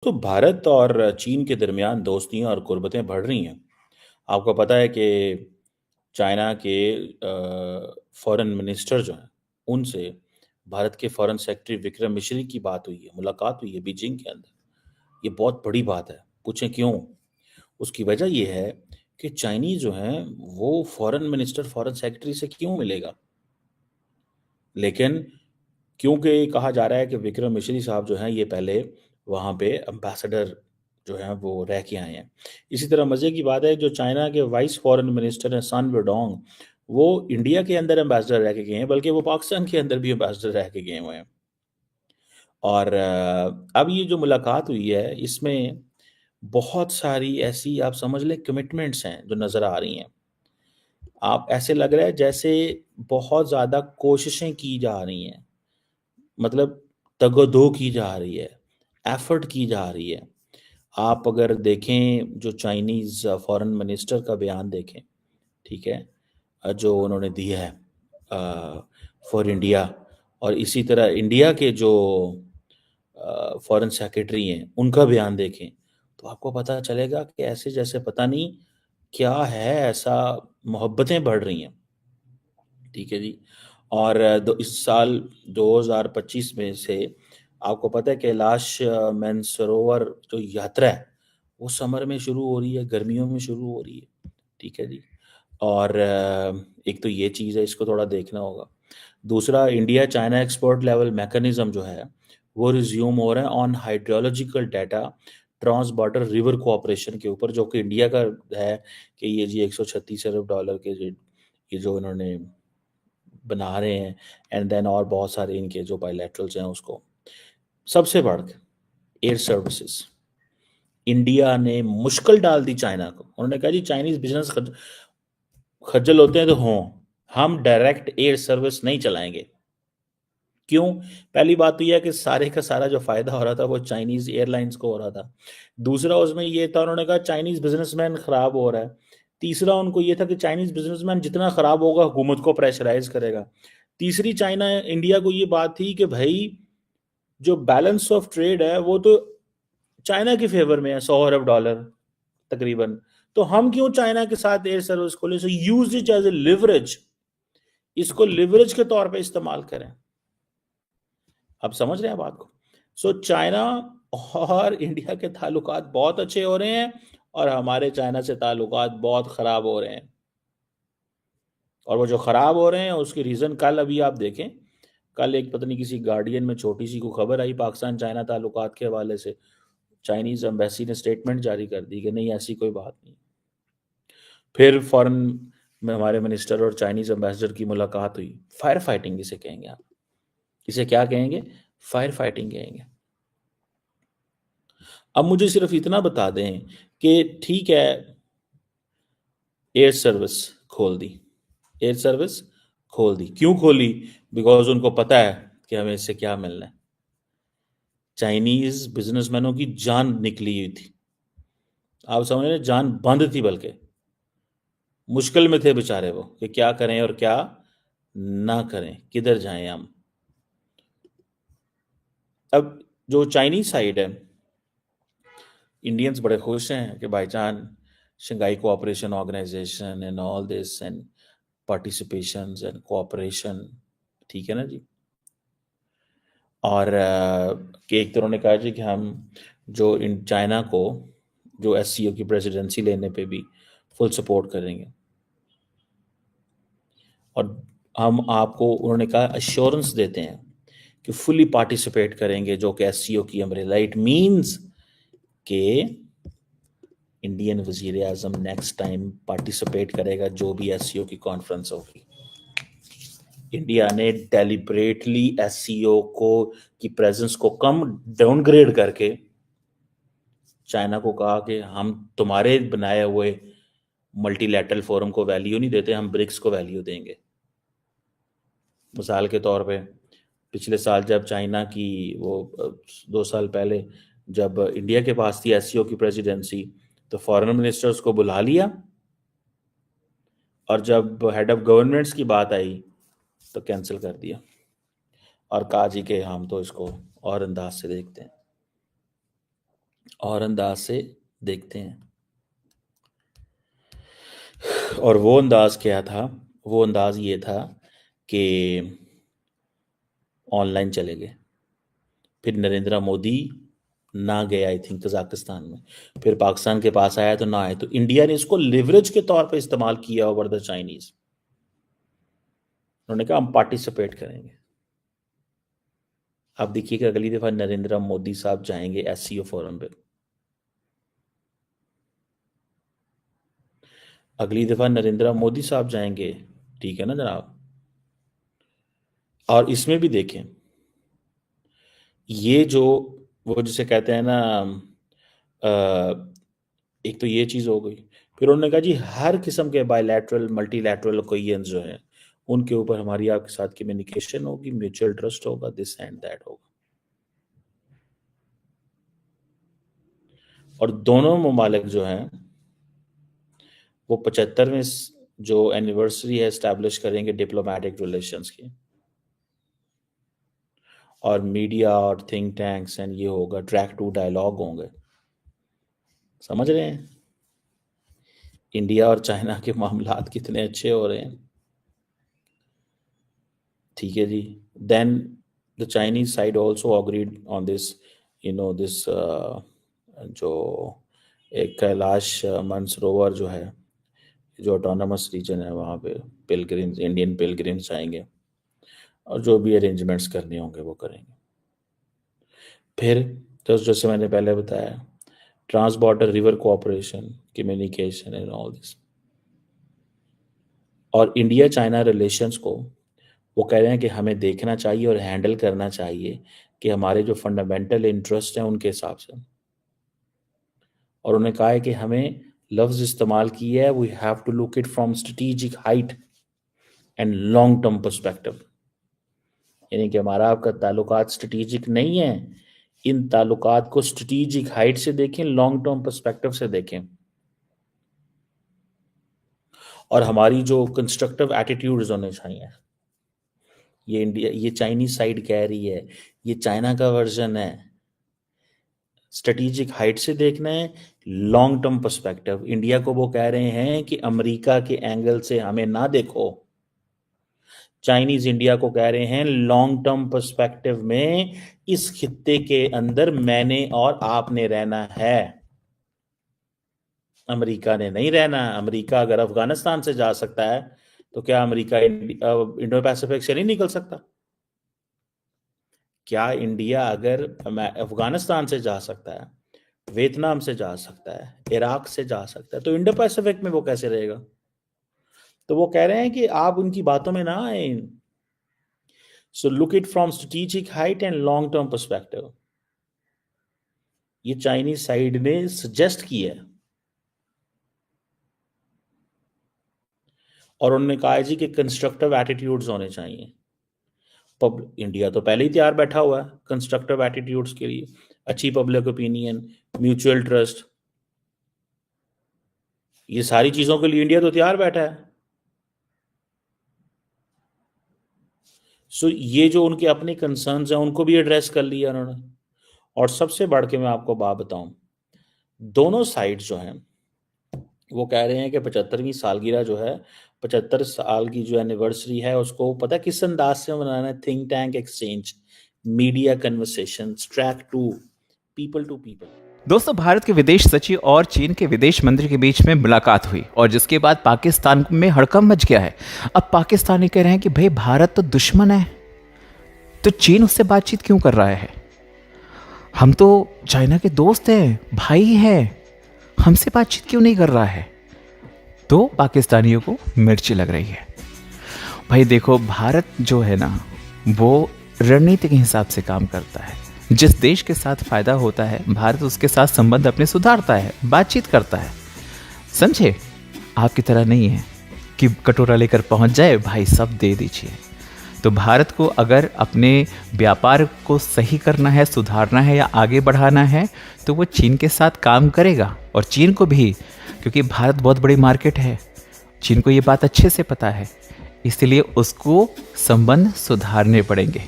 तो भारत और चीन के दरमियान दोस्तियां और कुर्बतें बढ़ रही हैं। आपको पता है कि चाइना के फॉरेन मिनिस्टर जो हैं उनसे भारत के फॉरेन सेक्रेटरी विक्रम मिश्री की बात हुई है, मुलाकात हुई है बीजिंग के अंदर। ये बहुत बड़ी बात है। पूछें क्यों? उसकी वजह ये है कि चाइनीज जो हैं वो फॉरेन मिनिस्टर फॉरेन सेक्रेटरी से क्यों मिलेगा। लेकिन क्योंकि कहा जा रहा है कि विक्रम मिश्री साहब जो हैं ये पहले वहाँ पे एम्बेसडर जो हैं वो रह के आए हैं। इसी तरह मज़े की बात है, जो चाइना के वाइस फॉरेन मिनिस्टर हैं सन वेडोंग, वो इंडिया के अंदर एम्बेसडर रह के गए हैं, बल्कि वो पाकिस्तान के अंदर भी एम्बेसडर रह के गए हुए हैं। और अब ये जो मुलाकात हुई है इसमें बहुत सारी ऐसी आप समझ लें कमिटमेंट्स हैं जो नज़र आ रही हैं। आप ऐसे लग रहा है जैसे बहुत ज़्यादा कोशिशें की जा रही हैं। मतलब तगो-दो की जा रही है, एफ़र्ट की जा रही है। आप अगर देखें जो चाइनीज़ फ़ॉरेन मिनिस्टर का बयान देखें, ठीक है? जो उन्होंने दिया है फॉर इंडिया, और इसी तरह इंडिया के जो फ़ॉरेन सेक्रेटरी हैं, उनका बयान देखें, तो आपको पता चलेगा कि ऐसे जैसे पता नहीं क्या है ऐसा, मोहब्बतें बढ़ रही हैं। ठीक है जी। और इस साल 2025 में से आपको पता है कैलाश मानसरोवर जो यात्रा है वो समर में शुरू हो रही है, गर्मियों में शुरू हो रही है। ठीक है जी। और एक तो ये चीज़ है, इसको थोड़ा देखना होगा। दूसरा, India China export level mechanism जो है वो रिज्यूम हो रहा है on hydrological data trans border river cooperation के ऊपर, जो कि इंडिया का है कि ये जी $136 अरब के ये जो इन्होंने बना रहे हैं, एंड देन और बहुत सारे इनके जो बायलैटरल्स हैं उसको। सबसे बढ़कर एयर सर्विसेज, इंडिया ने मुश्किल डाल दी चाइना को। उन्होंने कहा जी चाइनीज बिजनेस खज्जल होते हैं तो हों, हम डायरेक्ट एयर सर्विस नहीं चलाएंगे। क्यों? पहली बात तो यह है कि सारे का सारा जो फायदा हो रहा था वो चाइनीज एयरलाइंस को हो रहा था। दूसरा उसमें ये था, उन्होंने कहा चाइनीज बिजनेसमैन खराब हो रहा है। तीसरा उनको ये था कि चाइनीज बिजनेसमैन जितना खराब होगा हुकूमत को प्रेशराइज करेगा। तीसरी चाइना इंडिया को ये बात थी कि भाई जो बैलेंस ऑफ ट्रेड है वो तो चाइना के फेवर में है, $100 अरब तकरीबन। तो हम क्यों चाइना के साथ एयर सर्विस खोले? So use it as a leverage, इसको लिवरेज के तौर पे इस्तेमाल करें। आप समझ रहे हैं बात को? सो चाइना और इंडिया के ताल्लुकात बहुत अच्छे हो रहे हैं और हमारे चाइना से ताल्लुकात बहुत खराब हो रहे हैं। और वो जो खराब हो रहे हैं उसकी रीजन कल अभी आप देखें, कल एक पता नहीं किसी गार्डियन में छोटी सी को खबर आई पाकिस्तान चाइना ताल्लुकात के हवाले से, चाइनीज एम्बेसी ने स्टेटमेंट जारी कर दी कि नहीं ऐसी कोई बात नहीं। फिर फॉरेन में हमारे मिनिस्टर और चाइनीज एम्बेसडर की मुलाकात हुई। फायर फाइटिंग इसे कहेंगे आप। इसे क्या कहेंगे? फायर फाइटिंग कहेंगे। अब मुझे सिर्फ इतना बता दें कि ठीक है, एयर सर्विस खोल दी, एयर सर्विस खोल दी। क्यों खोली? बिकॉज उनको पता है कि हमें इससे क्या मिलना है। चाइनीज बिजनेसमैनों की जान निकली हुई थी, आप समझ रहे हैं? जान बंद थी, बल्कि मुश्किल में थे बेचारे वो कि क्या करें और क्या ना करें, किधर जाएं हम। अब जो चाइनीज साइड है, इंडियंस बड़े खुश हैं कि भाईजान Shanghai cooperation organisation and all this and participation and cooperation, ठीक है ना जी। और कि एक तो उन्होंने कहा जी कि हम जो इन चाइना को जो एससीओ की प्रेसिडेंसी लेने पे भी फुल सपोर्ट करेंगे। और हम आपको उन्होंने कहा अश्योरेंस देते हैं कि फुली पार्टिसिपेट करेंगे जो कि एससीओ की अम्ब्रेला। इट मीन्स कि इंडियन वजीर आजम नेक्स्ट टाइम पार्टिसिपेट करेगा जो भी एससीओ की कॉन्फ्रेंस होगी। इंडिया ने डेलिबरेटली एससीओ को की प्रेजेंस को कम डाउनग्रेड करके चाइना को कहा कि हम तुम्हारे बनाए हुए मल्टीलैटरल फोरम को वैल्यू नहीं देते, हम ब्रिक्स को वैल्यू देंगे। मिसाल के तौर पे पिछले साल जब चाइना की वो 2 साल पहले जब इंडिया के पास थी एससीओ की प्रेसिडेंसी, तो फॉरेन मिनिस्टर्स को बुला लिया, और जब हेड ऑफ गवर्नमेंट्स की बात आई तो कैंसिल कर दिया और कहा जी कि हम तो इसको और अंदाज से देखते हैं। और अंदाज से देखते हैं। और वो अंदाज क्या था? वो अंदाज ये था कि ऑनलाइन चले गए। फिर नरेंद्र मोदी ना गए आई थिंक कजाकिस्तान में, फिर पाकिस्तान के पास आया तो ना आए, तो इंडिया ने इसको लिवरेज के तौर पे इस्तेमाल किया ओवर द चाइनीज। उन्होंने कहा हम पार्टिसिपेट करेंगे। आप देखिएगा अगली दफा नरेंद्र मोदी साहब जाएंगे एससीओ फोरम पे, अगली दफा नरेंद्र मोदी साहब जाएंगे, ठीक है ना जनाब। और इसमें भी देखें, ये जो वो जिसे कहते हैं ना, एक तो ये चीज़ हो गई। फिर उन्होंने कहा जी हर किस्म के बायलैटरल मल्टीलैटरल कोलियंस जो हैं उनके ऊपर हमारी आपके साथ कम्युनिकेशन होगी, म्यूचुअल ट्रस्ट होगा, दिस एंड दैट होगा। और दोनों ममालिक जो हैं वो 75वें जो एनिवर्सरी है एस्टैब्लिश करेंगे डिप्लोमेटिक रिलेशंस की, और मीडिया और थिंक टैंक्स एंड ये होगा, ट्रैक टू डायलॉग होंगे। समझ रहे हैं इंडिया और चाइना के मामलात कितने अच्छे हो रहे हैं? ठीक है जी। Then the Chinese side also agreed on this, this जो एक कैलाश मानसरोवर जो है, जो ऑटोनमस रीजन है, वहाँ पे पिलग्रिम्स, इंडियन पिलग्रिम्स आएंगे और जो भी अरेंजमेंट्स करने होंगे वो करेंगे। फिर तो जैसे मैंने पहले बताया, trans border river cooperation, communication and all this. और इंडिया चाइना रिलेशंस को वो कह रहे हैं कि हमें देखना चाहिए और हैंडल करना चाहिए कि हमारे जो फंडामेंटल इंटरेस्ट हैं उनके हिसाब से। और उन्होंने कहा है कि हमें लफ्ज़ इस्तेमाल किया है, we have to look it from strategic height and long term perspective. यानी कि हमारा आपका ताल्लुकात स्ट्रेटेजिक नहीं है, इन ताल्लुकात को स्ट्रेटेजिक हाइट से देखें, लॉन्ग टर्म पर्सपेक्टिव से देखें। और हमारी जो कंस्ट्रक्टिव एटीट्यूड्स होने चाहिए, ये इंडिया, ये चाइनीज साइड कह रही है, ये चाइना का वर्जन है। स्ट्रेटेजिक हाइट से देखना है, लॉन्ग टर्म पर्सपेक्टिव। इंडिया को वो कह रहे हैं कि अमेरिका के एंगल से हमें ना देखो, चाइनीज इंडिया को कह रहे हैं लॉन्ग टर्म पर्सपेक्टिव में इस खित्ते के अंदर मैंने और आपने रहना है, अमेरिका ने नहीं रहना। अमेरिका अगर अफगानिस्तान से जा सकता है तो क्या अमेरिका इंडो पैसिफिक से नहीं निकल सकता? क्या इंडिया अगर अफगानिस्तान से जा सकता है, वियतनाम से जा सकता है, इराक से जा सकता है, तो इंडो पैसिफिक में वो कैसे रहेगा? तो वो कह रहे हैं कि आप उनकी बातों में ना आए। So look it from strategic height and long term perspective. ये चाइनीज साइड ने सजेस्ट किया है। और उन्होंने कहा है जी कि कंस्ट्रक्टिव एटीट्यूड्स होने चाहिए। इंडिया तो पहले ही तैयार बैठा हुआ है कंस्ट्रक्टिव एटीट्यूड्स के लिए, अच्छी पब्लिक ओपिनियन, म्यूचुअल ट्रस्ट, ये सारी चीजों के लिए इंडिया तो तैयार बैठा है। सो ये जो उनके अपने कंसर्न्स हैं उनको भी एड्रेस कर लिया उन्होंने। और सबसे बढ़ के मैं आपको बात बताऊं, दोनों साइड्स जो हैं वो कह रहे हैं कि 75वीं सालगिरह जो है, 75 साल की जो एनिवर्सरी है, उसको पता है किस अंदाज से मनाना है? Think tank exchange, media conversation, track two people. दोस्तों, भारत के विदेश सचिव और चीन के विदेश मंत्री के बीच में मुलाकात हुई और जिसके बाद पाकिस्तान में हड़कंप मच गया है। अब पाकिस्तानी कह रहे हैं कि भाई भारत तो दुश्मन है, तो चीन उससे बातचीत क्यों कर रहा है? हम तो चाइना के दोस्त हैं, भाई हैं, हमसे बातचीत क्यों नहीं कर रहा है? तो पाकिस्तानियों को मिर्ची लग रही है। भाई देखो, भारत जो है ना वो रणनीति के हिसाब से काम करता है। जिस देश के साथ फायदा होता है भारत उसके साथ संबंध अपने सुधारता है, बातचीत करता है, समझे? आपकी तरह नहीं है कि कटोरा लेकर पहुंच जाए, भाई सब दे दीजिए। तो भारत को अगर अपने व्यापार को सही करना है, सुधारना है या आगे बढ़ाना है तो वो चीन के साथ काम करेगा। और चीन को भी, क्योंकि भारत बहुत बड़ी मार्केट है, चीन को ये बात अच्छे से पता है, इसलिए उसको संबंध सुधारने पड़ेंगे।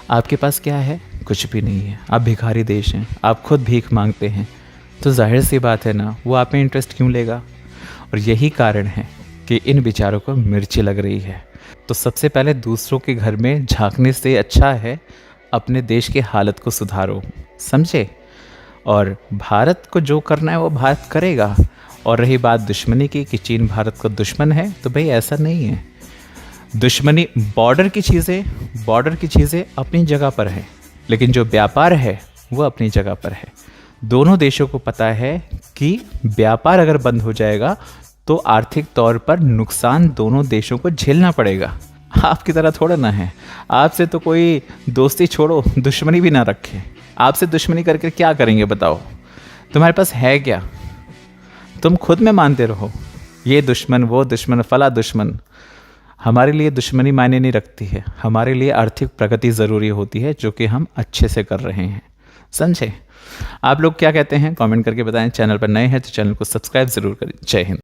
आपके पास क्या है? कुछ भी नहीं है, आप भिखारी देश हैं, आप खुद भीख मांगते हैं, तो जाहिर सी बात है ना, वो आप में इंटरेस्ट क्यों लेगा। और यही कारण है कि इन बेचारों को मिर्ची लग रही है। तो सबसे पहले दूसरों के घर में झांकने से अच्छा है अपने देश की हालत को सुधारो, समझे। और भारत को जो करना है वो भारत करेगा। और रही बात दुश्मनी की कि चीन भारत का दुश्मन है, तो भाई ऐसा नहीं है। दुश्मनी बॉर्डर की चीज़ें अपनी जगह पर है, लेकिन जो व्यापार है वो अपनी जगह पर है। दोनों देशों को पता है कि व्यापार अगर बंद हो जाएगा तो आर्थिक तौर पर नुकसान दोनों देशों को झेलना पड़ेगा। आपकी तरह थोड़ा ना है, आपसे तो कोई दोस्ती छोड़ो दुश्मनी भी ना रखे। आपसे दुश्मनी करके क्या करेंगे बताओ, तुम्हारे पास है क्या। तुम खुद में मानते रहो ये दुश्मन वो दुश्मन फला दुश्मन। हमारे लिए दुश्मनी मायने नहीं रखती है, हमारे लिए आर्थिक प्रगति ज़रूरी होती है, जो कि हम अच्छे से कर रहे हैं, समझे। आप लोग क्या कहते हैं कमेंट करके बताएं। चैनल पर नए हैं तो चैनल को सब्सक्राइब ज़रूर करें। जय हिंद।